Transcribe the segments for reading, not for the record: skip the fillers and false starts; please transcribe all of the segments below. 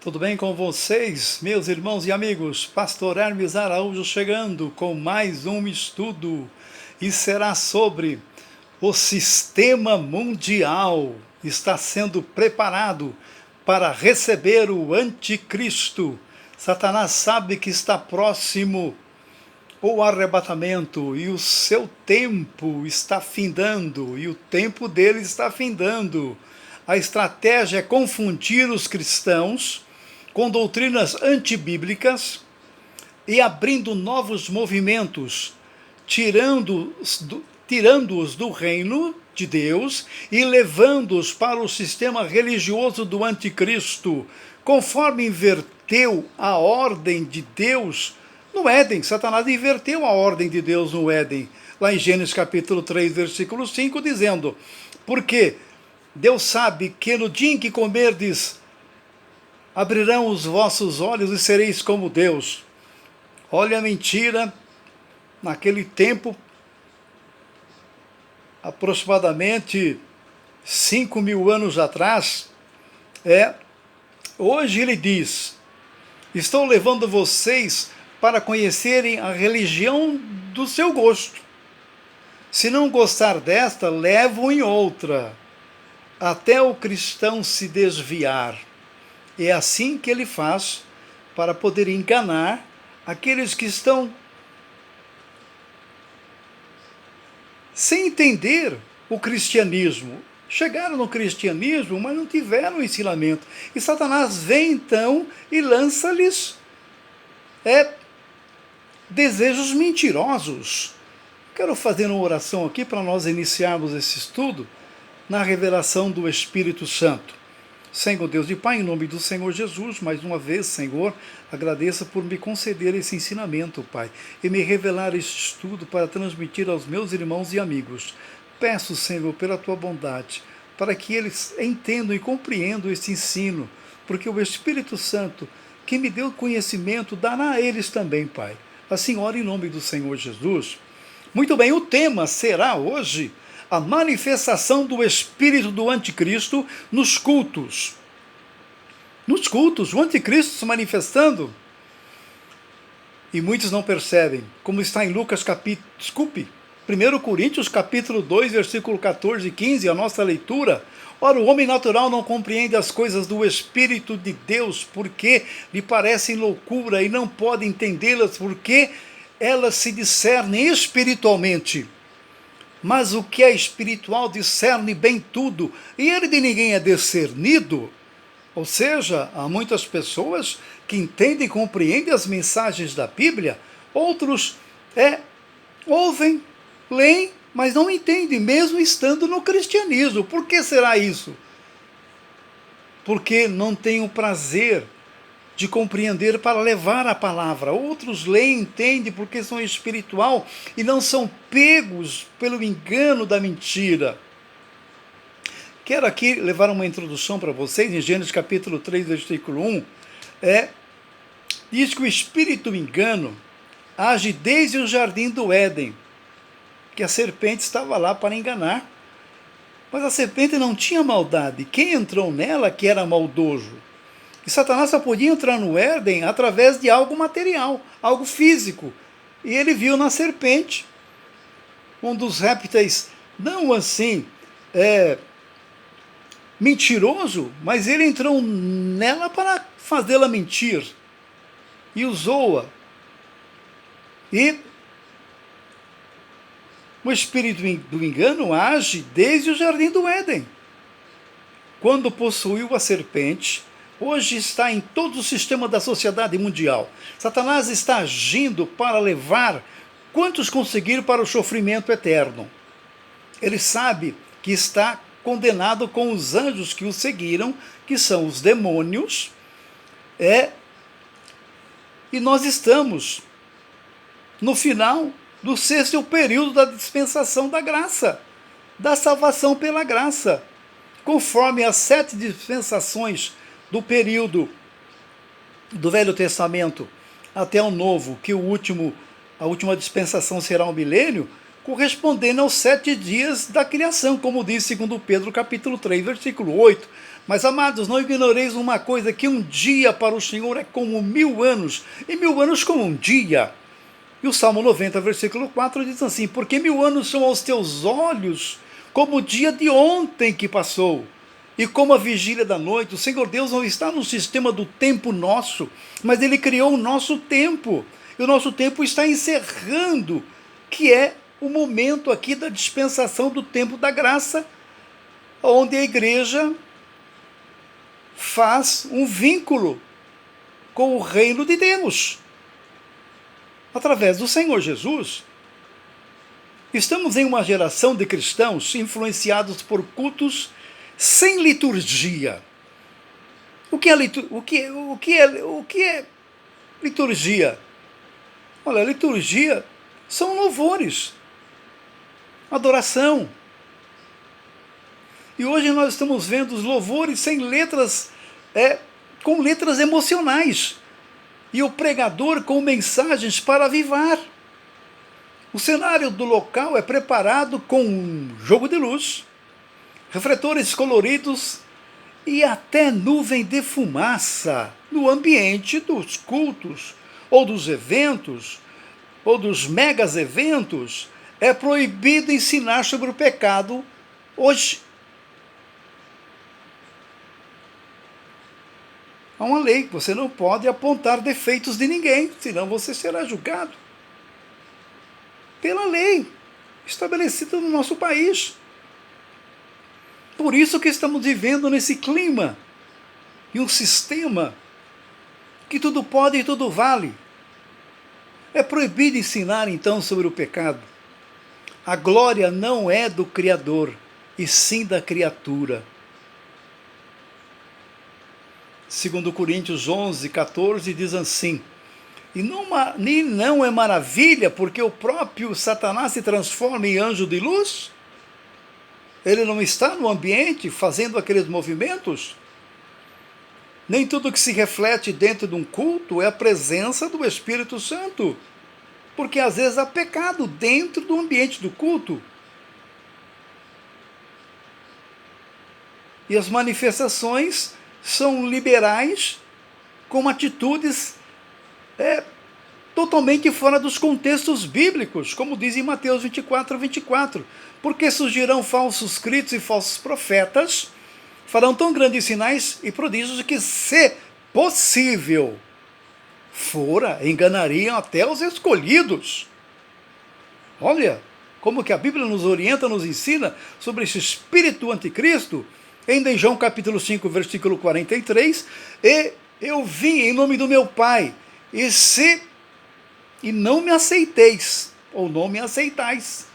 Tudo bem com vocês, meus irmãos e amigos? Pastor Hermes Araújo chegando com mais um estudo e será sobre o sistema mundial está sendo preparado para receber o anticristo. Satanás sabe que está próximo o arrebatamento e o seu tempo está findando, e o tempo dele está findando. A estratégia é confundir os cristãos com doutrinas antibíblicas e abrindo novos movimentos, tirando-os do reino de Deus e levando-os para o sistema religioso do anticristo, conforme inverteu a ordem de Deus no Éden. Satanás inverteu a ordem de Deus no Éden, lá em Gênesis capítulo 3, versículo 5, dizendo: porque Deus sabe que no dia em que comerdes, abrirão os vossos olhos e sereis como Deus. Olha a mentira, naquele tempo, aproximadamente 5.000 anos atrás, hoje ele diz: estou levando vocês para conhecerem a religião do seu gosto. Se não gostar desta, levo em outra, até o cristão se desviar. É assim que ele faz para poder enganar aqueles que estão sem entender o cristianismo. Chegaram no cristianismo, mas não tiveram ensinamento. E Satanás vem então e lança-lhes desejos mentirosos. Quero fazer uma oração aqui para nós iniciarmos esse estudo na revelação do Espírito Santo. Senhor Deus e Pai, em nome do Senhor Jesus, mais uma vez, Senhor, agradeço por me conceder esse ensinamento, Pai, e me revelar este estudo para transmitir aos meus irmãos e amigos. Peço, Senhor, pela Tua bondade, para que eles entendam e compreendam este ensino, porque o Espírito Santo, que me deu conhecimento, dará a eles também, Pai. Assim, oro em nome do Senhor Jesus. Muito bem, o tema será hoje a manifestação do espírito do anticristo nos cultos. Nos cultos, o anticristo se manifestando. E muitos não percebem, como está em 1 Coríntios capítulo 2, versículo 14 e 15, a nossa leitura. Ora, o homem natural não compreende as coisas do Espírito de Deus, porque lhe parecem loucura, e não pode entendê-las, porque elas se discernem espiritualmente. Mas o que é espiritual discerne bem tudo, e ele de ninguém é discernido. Ou seja, há muitas pessoas que entendem e compreendem as mensagens da Bíblia, outros ouvem, leem, mas não entendem, mesmo estando no cristianismo. Por que será isso? Porque não têm o prazer de compreender para levar a palavra. Outros leem, entendem porque são espiritual e não são pegos pelo engano da mentira. Quero aqui levar uma introdução para vocês, em Gênesis capítulo 3, versículo 1, diz que o espírito engano age desde o jardim do Éden, que a serpente estava lá para enganar. Mas a serpente não tinha maldade. Quem entrou nela que era maldoso? E Satanás só podia entrar no Éden através de algo material, algo físico. E ele viu na serpente um dos répteis, não assim mentiroso, mas ele entrou nela para fazê-la mentir. E usou-a. E o espírito do engano age desde o jardim do Éden. Quando possuiu a serpente, hoje está em todo o sistema da sociedade mundial. Satanás está agindo para levar quantos conseguir para o sofrimento eterno. Ele sabe que está condenado com os anjos que o seguiram, que são os demônios, e nós estamos no final do 6º período da dispensação da graça, da salvação pela graça, conforme as 7 dispensações do período do Velho Testamento até o Novo, que a última dispensação será o milênio, correspondendo aos 7 dias da criação, como diz 2 Pedro capítulo 3, versículo 8. Mas, amados, não ignoreis uma coisa, que um dia para o Senhor é como 1000 anos, e 1000 anos como um dia. E o Salmo 90, versículo 4 diz assim: porque 1000 anos são aos teus olhos como o dia de ontem que passou, e como a vigília da noite. O Senhor Deus não está no sistema do tempo nosso, mas Ele criou o nosso tempo, e o nosso tempo está encerrando, que é o momento aqui da dispensação do tempo da graça, onde a igreja faz um vínculo com o reino de Deus, através do Senhor Jesus. Estamos em uma geração de cristãos influenciados por cultos sem liturgia. O que é liturgia? Olha, liturgia são louvores, adoração. E hoje nós estamos vendo os louvores sem letras, com letras emocionais. E o pregador com mensagens para avivar. O cenário do local é preparado com um jogo de luz, refletores coloridos e até nuvem de fumaça no ambiente dos cultos, ou dos eventos, ou dos megas eventos. É proibido ensinar sobre o pecado hoje. Há uma lei, você não pode apontar defeitos de ninguém, senão você será julgado. Pela lei estabelecida no nosso país. Por isso que estamos vivendo nesse clima e um sistema que tudo pode e tudo vale. É proibido ensinar então sobre o pecado. A glória não é do Criador, e sim da criatura. 2 Coríntios 11, 14 diz assim: e não é maravilha porque o próprio Satanás se transforma em anjo de luz? Ele não está no ambiente fazendo aqueles movimentos? Nem tudo que se reflete dentro de um culto é a presença do Espírito Santo, porque às vezes há pecado dentro do ambiente do culto. E as manifestações são liberais, com atitudes totalmente fora dos contextos bíblicos, como diz em Mateus 24, 24. Porque surgirão falsos cristos e falsos profetas, farão tão grandes sinais e prodígios que, se possível fora, enganariam até os escolhidos. Olha como que a Bíblia nos orienta, nos ensina sobre esse espírito anticristo. Ainda em João capítulo 5, versículo 43, e eu vim em nome do meu Pai, e não me aceiteis, ou não me aceitais.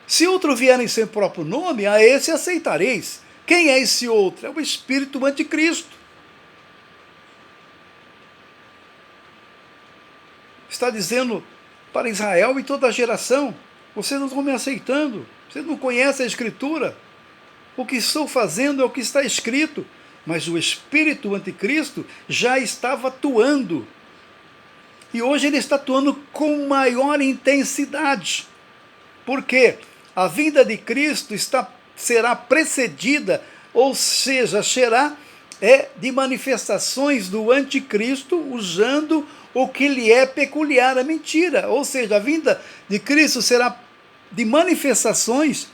Se outro vier em seu próprio nome, a esse aceitareis. Quem é esse outro? É o espírito anticristo. Está dizendo para Israel e toda a geração: vocês não estão me aceitando, vocês não conhecem a Escritura. O que estou fazendo é o que está escrito, mas o espírito anticristo já estava atuando. E hoje ele está atuando com maior intensidade. Por quê? A vinda de Cristo será precedida, ou seja, será de manifestações do anticristo, usando o que lhe é peculiar, a mentira. Ou seja, a vinda de Cristo será de manifestações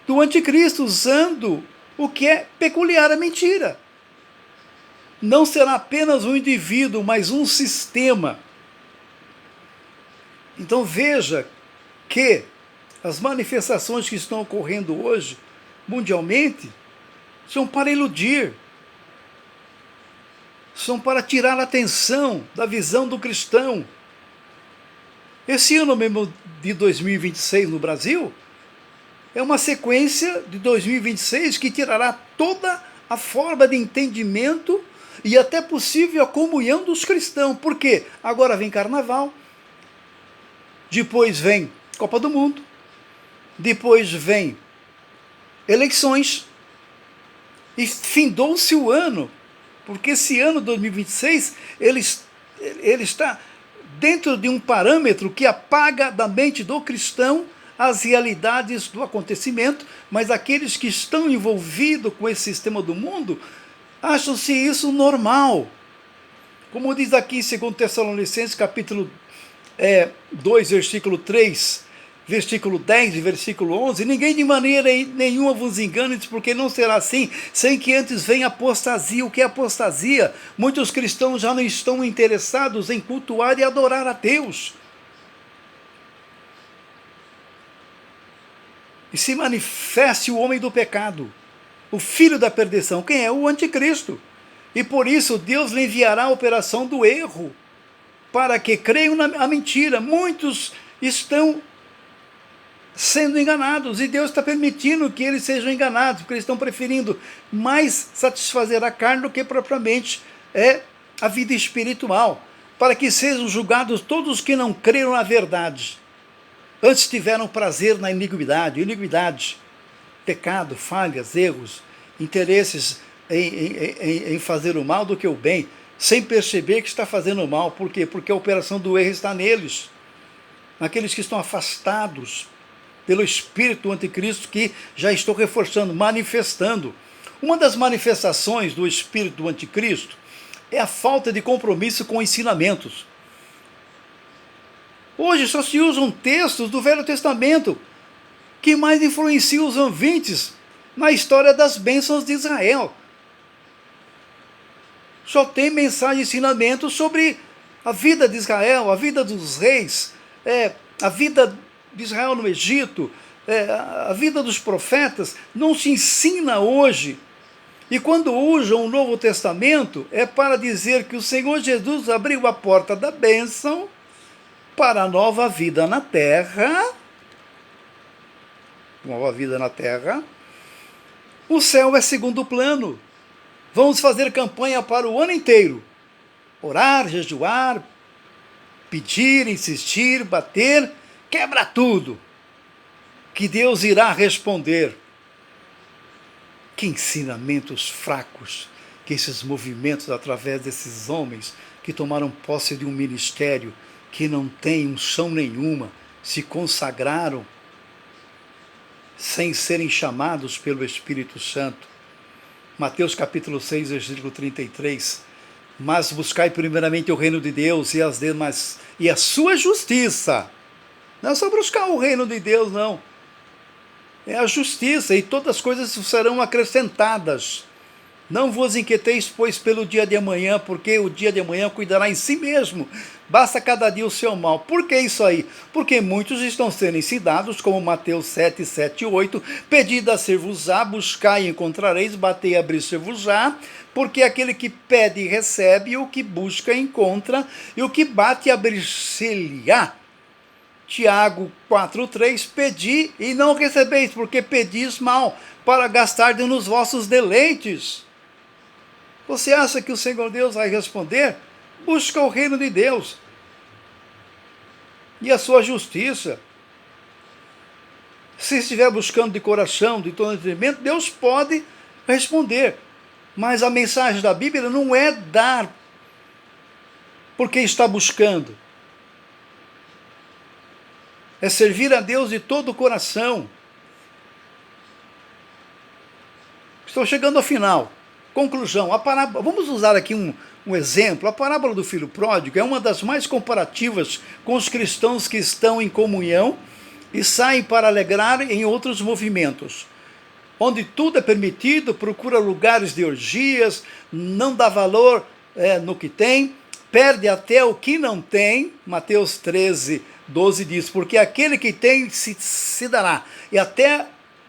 do anticristo, usando o que é peculiar, a mentira. Não será apenas um indivíduo, mas um sistema. Então veja que as manifestações que estão ocorrendo hoje, mundialmente, são para iludir, são para tirar a atenção da visão do cristão. Esse ano mesmo de 2026 no Brasil é uma sequência de 2026 que tirará toda a forma de entendimento e até possível a comunhão dos cristãos. Por quê? Agora vem Carnaval, depois vem Copa do Mundo, depois vem eleições, e findou-se o ano, porque esse ano 2026 ele está dentro de um parâmetro que apaga da mente do cristão as realidades do acontecimento, mas aqueles que estão envolvidos com esse sistema do mundo acham-se isso normal. Como diz aqui em 2 Tessalonicenses, capítulo 2, versículo 3, versículo 10 e versículo 11, ninguém de maneira nenhuma vos engane, porque não será assim, sem que antes venha apostasia. O que é apostasia? Muitos cristãos já não estão interessados em cultuar e adorar a Deus. E se manifeste o homem do pecado, o filho da perdição. Quem é? O anticristo. E por isso Deus lhe enviará a operação do erro, para que creiam na mentira. Muitos estão sendo enganados, e Deus está permitindo que eles sejam enganados, porque eles estão preferindo mais satisfazer a carne do que propriamente a vida espiritual, para que sejam julgados todos os que não creram na verdade. Antes tiveram prazer na iniquidade, pecado, falhas, erros, interesses em fazer o mal do que o bem, sem perceber que está fazendo o mal. Por quê? Porque a operação do erro está neles, naqueles que estão afastados pelo espírito do anticristo, que já estou reforçando, manifestando. Uma das manifestações do espírito do anticristo é a falta de compromisso com ensinamentos. Hoje só se usam textos do Velho Testamento que mais influenciam os ouvintes na história das bênçãos de Israel. Só tem mensagem e ensinamento sobre a vida de Israel, a vida dos reis, a vida de Israel no Egito, a vida dos profetas. Não se ensina hoje. E quando usam o Novo Testamento, é para dizer que o Senhor Jesus abriu a porta da bênção para a nova vida na terra. Nova vida na terra. O céu é segundo plano. Vamos fazer campanha para o ano inteiro. Orar, jejuar, pedir, insistir, bater, quebra tudo, que Deus irá responder. Que ensinamentos fracos que esses movimentos, através desses homens que tomaram posse de um ministério que não tem unção nenhuma, se consagraram sem serem chamados pelo Espírito Santo. Mateus capítulo 6, versículo 33. Mas buscai primeiramente o reino de Deus e a sua justiça. Não é só buscar o reino de Deus, não. É a justiça, e todas as coisas serão acrescentadas. Não vos inquieteis, pois, pelo dia de amanhã, porque o dia de amanhã cuidará em si mesmo. Basta cada dia o seu mal. Por que isso aí? Porque muitos estão sendo ensinados, como Mateus 7, 7 e 8, pedi dar-se-vos-á, buscai e encontrareis, batei e abrir-se-vos-á, porque aquele que pede recebe, o que busca encontra, e o que bate abrir-se-lhe-á. Tiago 4,3, pedi e não recebeis, porque pedis mal, para gastardes nos vossos deleites. Você acha que o Senhor Deus vai responder? Busca o reino de Deus e a sua justiça. Se estiver buscando de coração, de todo entendimento, Deus pode responder. Mas a mensagem da Bíblia não é dar porque está buscando. É servir a Deus de todo o coração. Estou chegando ao final. Conclusão. Vamos usar aqui um exemplo. A parábola do filho pródigo é uma das mais comparativas com os cristãos que estão em comunhão e saem para alegrar em outros movimentos. Onde tudo é permitido, procura lugares de orgias, não dá valor no que tem, perde até o que não tem. Mateus 13, 12 diz, porque aquele que tem se dará,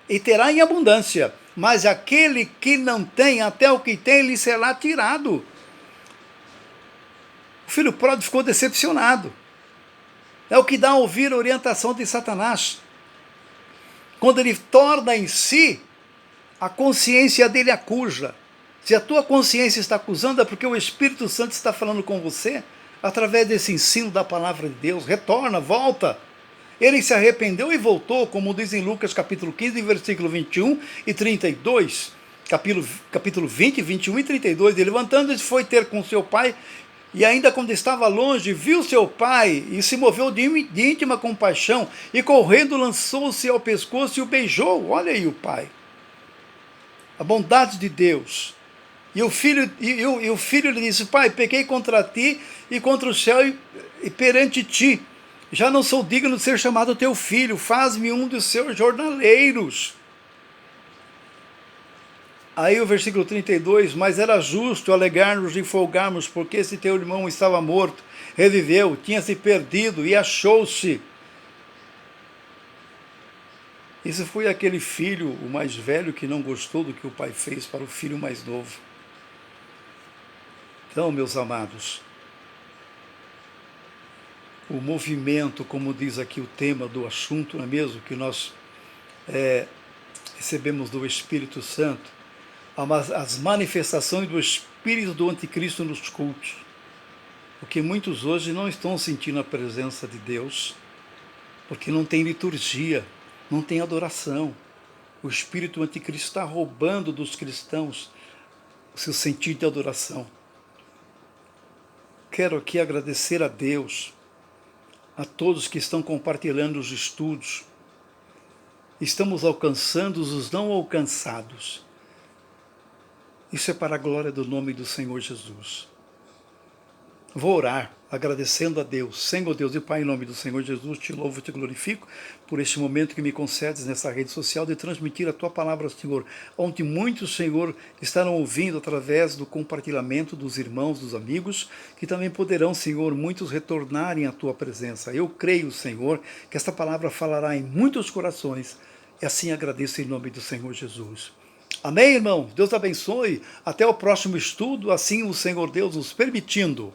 e terá em abundância, mas aquele que não tem, até o que tem lhe será tirado. O filho pródigo ficou decepcionado. É o que dá a ouvir a orientação de Satanás. Quando ele torna em si, a consciência dele acusa. Se a tua consciência está acusando, é porque o Espírito Santo está falando com você, através desse ensino da palavra de Deus. Retorna, volta. Ele se arrependeu e voltou, como diz em Lucas capítulo 15, versículo 21 e 32. Capítulo 20, 21 e 32. E levantando-se foi ter com seu pai, E ainda quando estava longe, viu seu pai e se moveu de íntima compaixão e correndo lançou-se ao pescoço e o beijou. Olha aí o pai. A bondade de Deus. E o filho lhe disse: pai, pequei contra ti e contra o céu e perante ti. Já não sou digno de ser chamado teu filho, faz-me um dos seus jornaleiros. Aí o versículo 32, mas era justo alegar-nos e folgarmos, porque esse teu irmão estava morto, reviveu, tinha se perdido e achou-se. Esse foi aquele filho, o mais velho, que não gostou do que o pai fez para o filho mais novo. Então, meus amados, o movimento, como diz aqui o tema do assunto, não é mesmo? Que nós recebemos do Espírito Santo, as manifestações do Espírito do Anticristo nos cultos. Porque muitos hoje não estão sentindo a presença de Deus, porque não tem liturgia, não tem adoração. O Espírito do Anticristo está roubando dos cristãos o seu sentido de adoração. Quero aqui agradecer a Deus, a todos que estão compartilhando os estudos. Estamos alcançando os não alcançados. Isso é para a glória do nome do Senhor Jesus. Vou orar, agradecendo a Deus. Senhor Deus e Pai, em nome do Senhor Jesus, te louvo e te glorifico por este momento que me concedes nessa rede social de transmitir a Tua palavra, Senhor, onde muitos, Senhor, estarão ouvindo através do compartilhamento dos irmãos, dos amigos, que também poderão, Senhor, muitos retornarem à Tua presença. Eu creio, Senhor, que esta palavra falará em muitos corações, e assim agradeço em nome do Senhor Jesus. Amém, irmãos? Deus abençoe. Até o próximo estudo, assim o Senhor Deus nos permitindo.